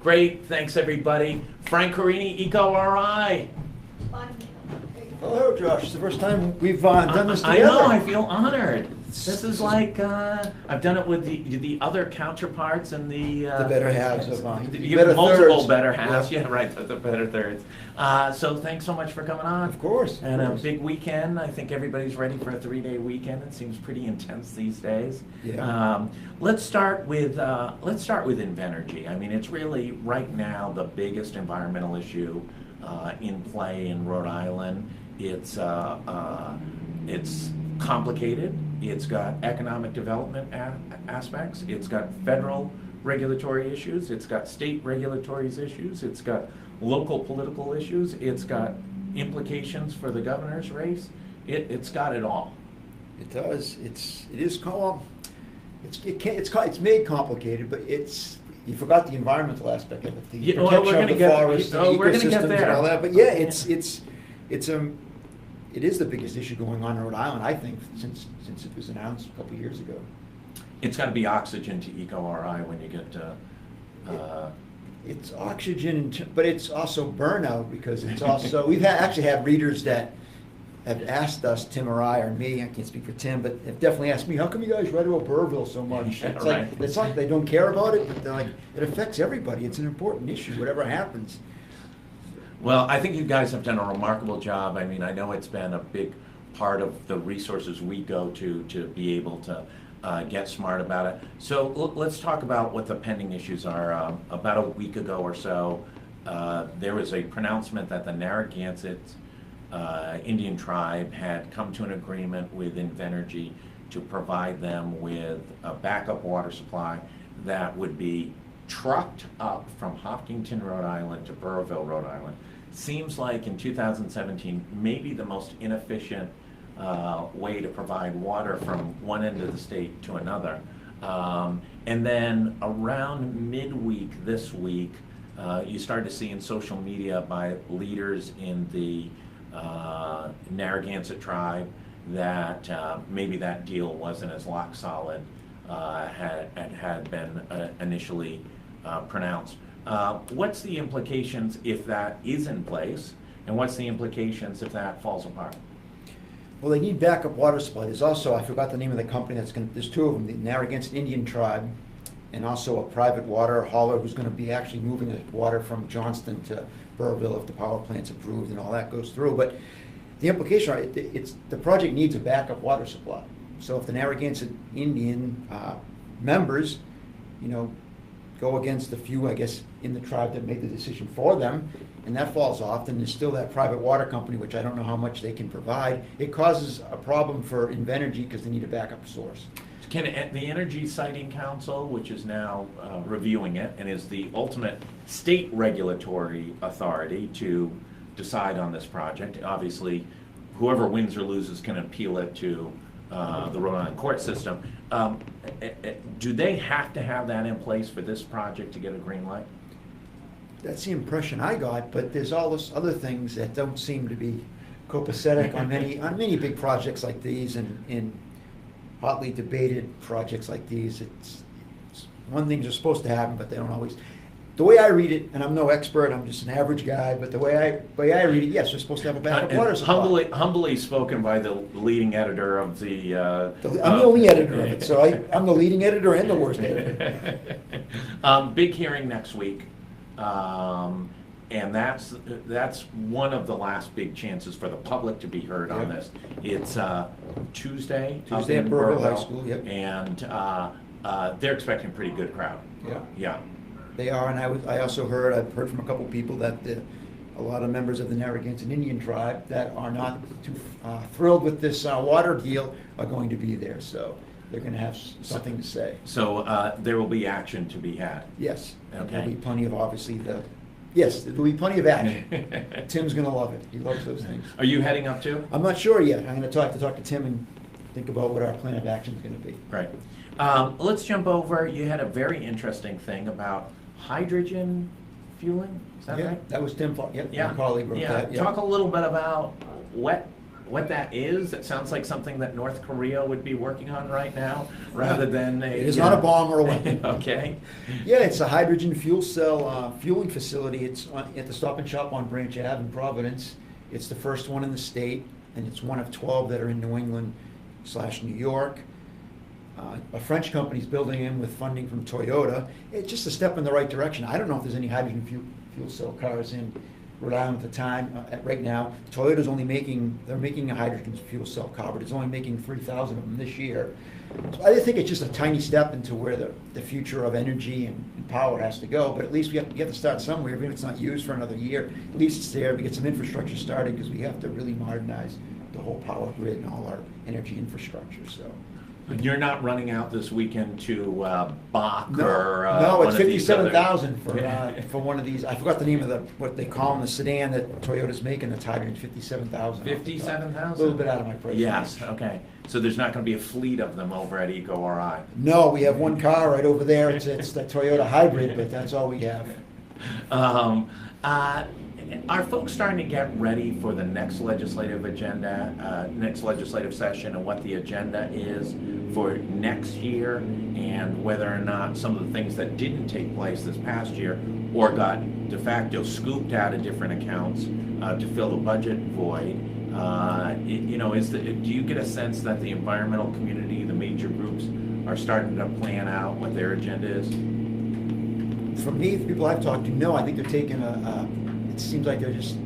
Great, thanks everybody. Frank Carini, EcoRI. Hello, Josh. It's the first time we've done this together. I know, I feel honored. This is like, I've done it with the other counterparts and the better halves of multiple thirds. better halves. Yeah. Yeah, right, the better thirds. So thanks so much for coming on. Of course. And a big weekend. I think everybody's ready for a 3-day weekend. It seems pretty intense these days. Yeah. Let's start with Invenergy. I mean, it's really right now the biggest environmental issue in play in Rhode Island. It's complicated. It's got economic development aspects. It's got federal regulatory issues. It's got state regulatory issues. It's got local political issues. It's got implications for the governor's race. It's got it all. It does. It's made complicated, but you forgot the environmental aspect of it, the protection of the forest, the ecosystems, and all that. But yeah, it is the biggest issue going on in Rhode Island, I think, since it was announced a couple of years ago. It's got to be oxygen to EcoRI when you get to... It's oxygen, but it's also burnout, because it's also, we've actually had readers that have asked us, Tim or I, or me, I can't speak for Tim, but have definitely asked me, how come you guys write about Burrville so much? It's right. it's not like they don't care about it, but they're like, it affects everybody. It's an important issue, whatever happens. Well, I think you guys have done a remarkable job. I mean, I know it's been a big part of the resources we go to be able to get smart about it. So let's talk about what the pending issues are. About a week ago or so, there was a pronouncement that the Narragansett Indian tribe had come to an agreement with Invenergy to provide them with a backup water supply that would be trucked up from Hopkinton, Rhode Island to Burrville, Rhode Island. Seems like in 2017, maybe the most inefficient way to provide water from one end of the state to another. And then around midweek this week, you started to see in social media by leaders in the Narragansett tribe that maybe that deal wasn't as rock solid had been initially pronounced. What's the implications if that is in place, and what's the implications if that falls apart? Well, they need backup water supply. There's also, I forgot the name of the company there's two of them, the Narragansett Indian tribe, and also a private water hauler who's going to be actually moving the water from Johnston to Burrville if the power plant's approved and all that goes through. But the implication, the project needs a backup water supply. So if the Narragansett Indian members, go against the few, I guess, in the tribe that made the decision for them, and that falls off, then there's still that private water company, which I don't know how much they can provide. It causes a problem for Invenergy because they need a backup source. Can the Energy Siting Council, which is now reviewing it and is the ultimate state regulatory authority to decide on this project, obviously whoever wins or loses can appeal it to the Rhode Island court system. Do they have to have that in place for this project to get a green light? That's the impression I got, but there's all those other things that don't seem to be copacetic on many big projects like these, and in hotly debated projects like these. It's one things are supposed to happen, but they don't always. The way I read it, and I'm no expert, I'm just an average guy, but the way I read it, yes, we're supposed to have a backup water supply. Humbly spoken by the leading editor of the... I'm the only editor of it, so I'm the leading editor and the worst editor. Big hearing next week, and that's one of the last big chances for the public to be heard on this. It's Tuesday at Burrville High School, yep. And they're expecting a pretty good crowd. Yeah. They are, and I've heard from a couple people that a lot of members of the Narragansett Indian tribe that are not too thrilled with this water deal are going to be there, so they're going to have something to say. So there will be action to be had? Yes. Okay. There'll be plenty of, yes, there'll be plenty of action. Tim's going to love it. He loves those things. Are you heading up too? I'm not sure yet. I'm going to have to talk to Tim and think about what our plan of action is going to be. Right. Let's jump over. You had a very interesting thing about hydrogen fueling. Is that right? That was Tim. Yeah. My colleague wrote that. Yeah. Talk a little bit about wet what that is? It sounds like something that North Korea would be working on right now, rather than a... It is not a bomb or a weapon. Okay. Yeah, it's a hydrogen fuel cell fueling facility. It's at the Stop and Shop on Branch Ave in Providence. It's the first one in the state, and it's one of 12 that are in New England/New York. A French company's building in with funding from Toyota. It's just a step in the right direction. I don't know if there's any hydrogen fuel cell cars in Rhode Island at the time. Right now, Toyota's only making a hydrogen fuel cell car, but it's only making 3,000 of them this year. So I think it's just a tiny step into where the future of energy and power has to go. But at least we have to start somewhere. Even if it's not used for another year, at least it's there. We get some infrastructure started because we have to really modernize the whole power grid and all our energy infrastructure. So. You're not running out this weekend to Bach No, or no, one it's of these other- 57,000 for one of these. I forgot the name of what they call them, the sedan that Toyota's making. That's hydrogen. 57,000. 57,000? A little bit out of my price Yes, range. okay. So there's not going to be a fleet of them over at EcoRI? No, we have one car right over there. It's the Toyota hybrid, but that's all we have. Are folks starting to get ready for the next legislative agenda, next legislative session, and what the agenda is for next year, and whether or not some of the things that didn't take place this past year or got de facto scooped out of different accounts to fill the budget void? Do you get a sense that the environmental community, the major groups, are starting to plan out what their agenda is? For me, the people I've talked to, no, I think they're taking it seems like they're just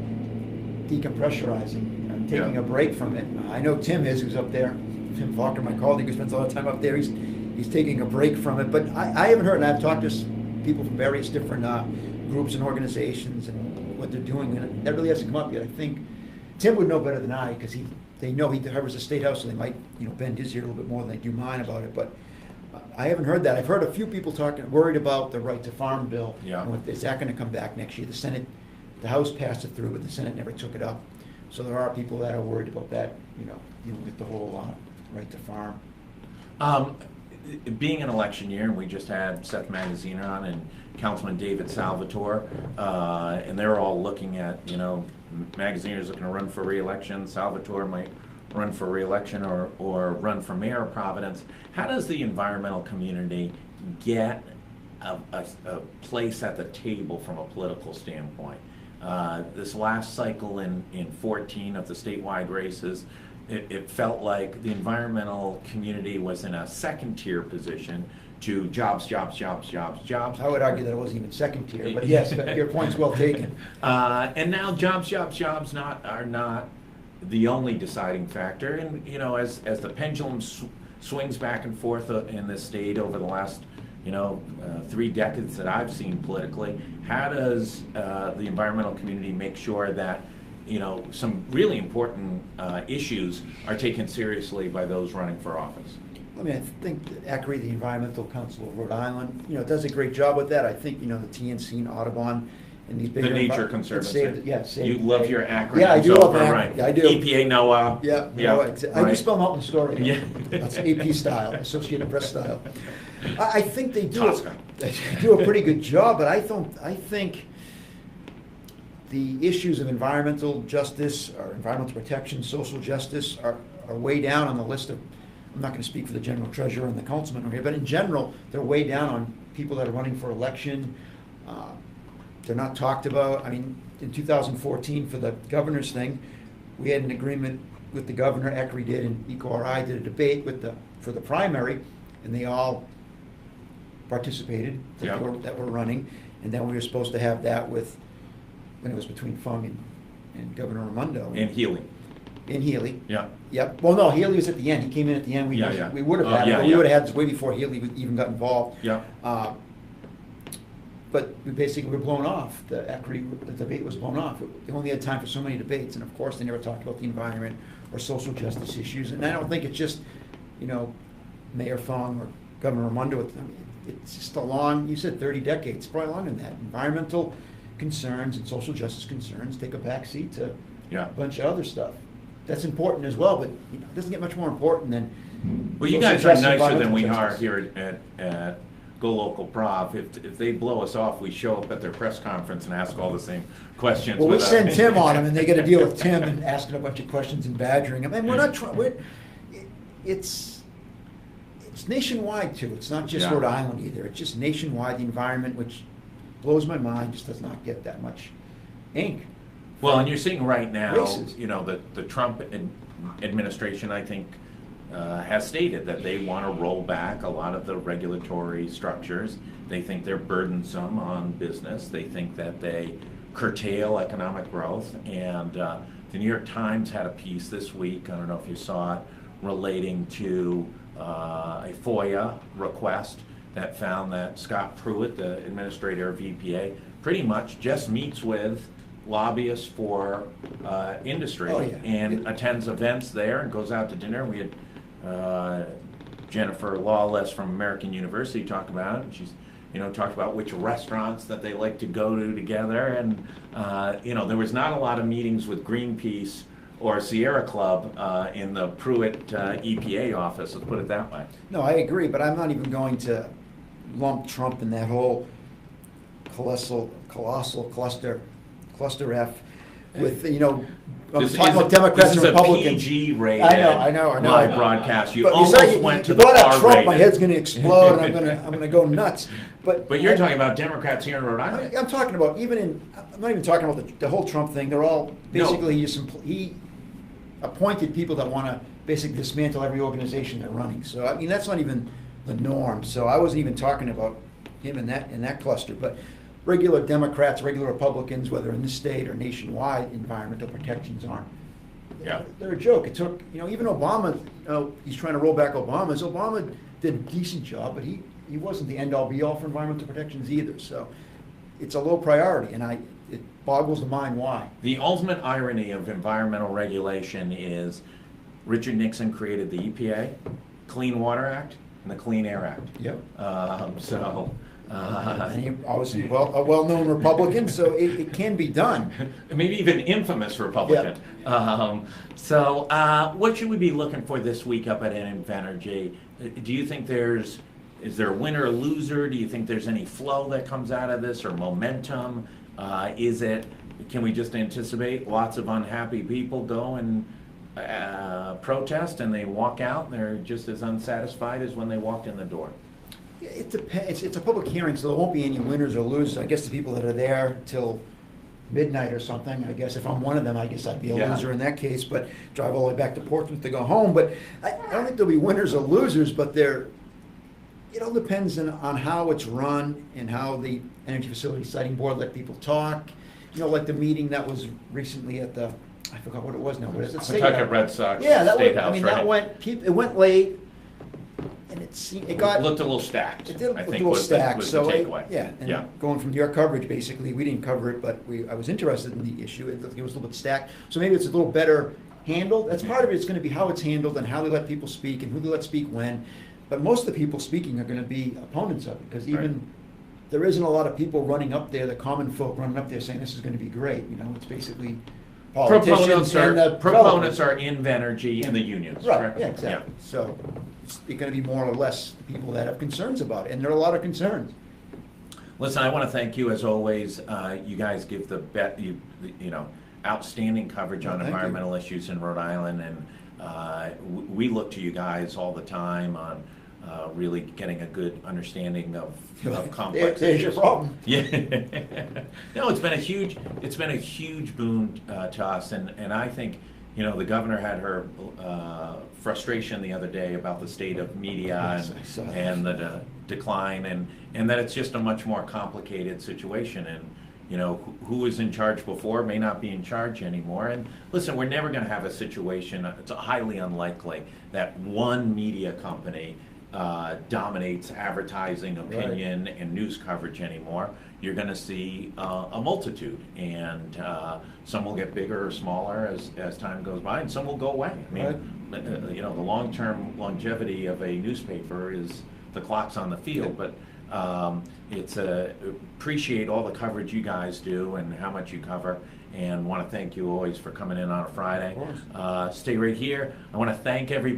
decompressurizing, taking a break from it. I know Tim is, who's up there. Tim Faulkner, my colleague, who spends a lot of time up there. He's taking a break from it. But I haven't heard, and I've talked to people from various different groups and organizations and what they're doing, and that really hasn't come up yet. I think Tim would know better than I, because they know he covers the State House, so they might bend his ear a little bit more than they do mine about it. But I haven't heard that. I've heard a few people worried about the right to farm bill. Yeah. And is that going to come back next year? The House passed it through, but the Senate never took it up. So there are people that are worried about that, with the whole right to farm. Being an election year, and we just had Seth Magazine on and Councilman David Salvatore, and they're all looking at, Magazine is looking to run for re-election, Salvatore might run for re-election or run for mayor of Providence. How does the environmental community get a place at the table from a political standpoint? This last cycle in 14 of the statewide races, it felt like the environmental community was in a second-tier position to jobs. I would argue that it wasn't even second tier, but yes, your point's well taken. And now jobs are not the only deciding factor. And as the pendulum swings back and forth in this state over the last 3 decades that I've seen politically, how does the environmental community make sure that some really important issues are taken seriously by those running for office? I think that EcoRI, the Environmental Council of Rhode Island, does a great job with that. I think, the TNC and Audubon and these bigger... The Nature Conservancy. Saved you love your acronyms. Yeah, I do love over, acronyms. right. Yeah, I do. EPA, NOAA. Yeah. I right. do spell them out in the story. Yeah. That's AP style, Associated Press style. I think they do Tosca. a pretty good job, but I think the issues of environmental justice, or environmental protection, social justice are way down on the list of... I'm not going to speak for the general treasurer and the councilman over here, but in general, they're way down on people that are running for election. They're not talked about. In 2014, for the governor's thing, we had an agreement with the governor, EcoRI did, and EcoRI did a debate for the primary, and they all participated that were running, and then we were supposed to have that when it was between Fung and Governor Raimondo. And Healy. In Healy. Yeah. Yep. Well, no, Healy was at the end. He came in at the end. We would have had it. We would have had this way before Healy even got involved. Yeah. But we basically were blown off. The debate was blown off. They only had time for so many debates, and of course, they never talked about the environment or social justice issues. And I don't think it's just, Mayor Fung or Governor Raimondo. It's just you said 30 decades, probably longer than that. Environmental concerns and social justice concerns take a back seat to a bunch of other stuff. That's important as well, but it doesn't get much more important than... Well, you guys are nicer than we are here at go local prov. If they blow us off, we show up at their press conference and ask all the same questions. Well, we without- send Tim on them, and they got to deal with Tim and asking a bunch of questions and badgering him. And we're not trying. It's nationwide too. It's not just Yeah. Rhode Island either. It's just nationwide. The environment, which blows my mind, just does not get that much ink. Well, and you're seeing right now, Races. you know, the Trump administration, I think, has stated that they want to roll back a lot of the regulatory structures. They think they're burdensome on business. They think that they curtail economic growth. And the New York Times had a piece this week, I don't know if you saw it, relating to a FOIA request that found that Scott Pruitt, the administrator of EPA, pretty much just meets with lobbyists for industry Oh, yeah. and attends events there and goes out to dinner. We had Jennifer Lawless from American University talk about it. She's, you know, talked about which restaurants that they like to go to together. And, you know, there was not a lot of meetings with Greenpeace or Sierra Club in the Pruitt EPA office, let's put it that way. No, I agree, but I'm not even going to lump Trump in that whole colossal cluster F with, you know, I'm This talking is about Democrats this and is Republicans. a PG-rated I know. live broadcast. You But almost besides, went to you the brought up Trump, my R-rated. head's gonna explode, and I'm gonna go nuts. But you're talking about Democrats here in Rhode Island. I'm talking about I'm not even talking about the whole Trump thing. They're all basically he appointed people that want to basically dismantle every organization they're running. So I mean that's not even the norm. So I wasn't even talking about him in that cluster. But regular Democrats, regular Republicans, whether in this state or nationwide, environmental protections aren't. Yeah. They're a joke. It took, you know, even Obama, he's trying to roll back Obama's. Obama did a decent job, but he wasn't the end-all be-all for environmental protections either. So it's a low priority, and it boggles the mind why. The ultimate irony of environmental regulation is Richard Nixon created the EPA, Clean Water Act, and the Clean Air Act. Yep. And he obviously a well-known Republican, so it can be done. Maybe even infamous Republican. What should we be looking for this week up at Invenergy? Do you think is there a winner or loser? Do you think there's any flow that comes out of this or momentum? Can we just anticipate lots of unhappy people go and protest and they walk out and they're just as unsatisfied as when they walked in the door? It depends. It's a public hearing, so there won't be any winners or losers. I guess the people that are there till midnight or something, I guess if I'm one of them, I guess I'd be a loser in that case, but drive all the way back to Portsmouth to go home. But I don't think there'll be winners or losers, but it all depends on how it's run and how the Energy Facility Siting Board let people talk. You know, like the meeting that was recently at I forgot what it was now. What is it? Kentucky Red Sox State House, I mean, right? it went late, and it Looked a little stacked. It did look I a think little was stacked, the so takeaway. going from your coverage, basically, we didn't cover it, but I was interested in the issue. It was a little bit stacked, so maybe it's a little better handled. That's part of it. It's going to be how it's handled and how they let people speak and who they let speak when. But most of the people speaking are going to be opponents of it, because there isn't a lot of people running up there, the common folk running up there saying this is going to be great. You know, it's basically politicians Proponents are Invenergy and the unions. Right, correct? yeah, exactly. So it's going to be more or less people that have concerns about it, and there are a lot of concerns. Listen, I want to thank you as always. You guys give outstanding coverage on Thank environmental issues in Rhode Island, and we look to you guys all the time on really getting a good understanding of complex There's issues. your problem. Yeah. No, it's been a huge boon to us, and I think, you know, the governor had her frustration the other day about the state of media and the decline, and that it's just a much more complicated situation. And you know, who was in charge before may not be in charge anymore. And listen, we're never going to have a situation, it's highly unlikely, that one media company dominates advertising, opinion, and news coverage anymore. You're going to see a multitude, and some will get bigger or smaller as time goes by, and some will go away. I mean, you know, the long-term longevity of a newspaper is the clock's on the field, but appreciate all the coverage you guys do and how much you cover, and want to thank you always for coming in on a Friday. Stay right here. I want to thank everybody.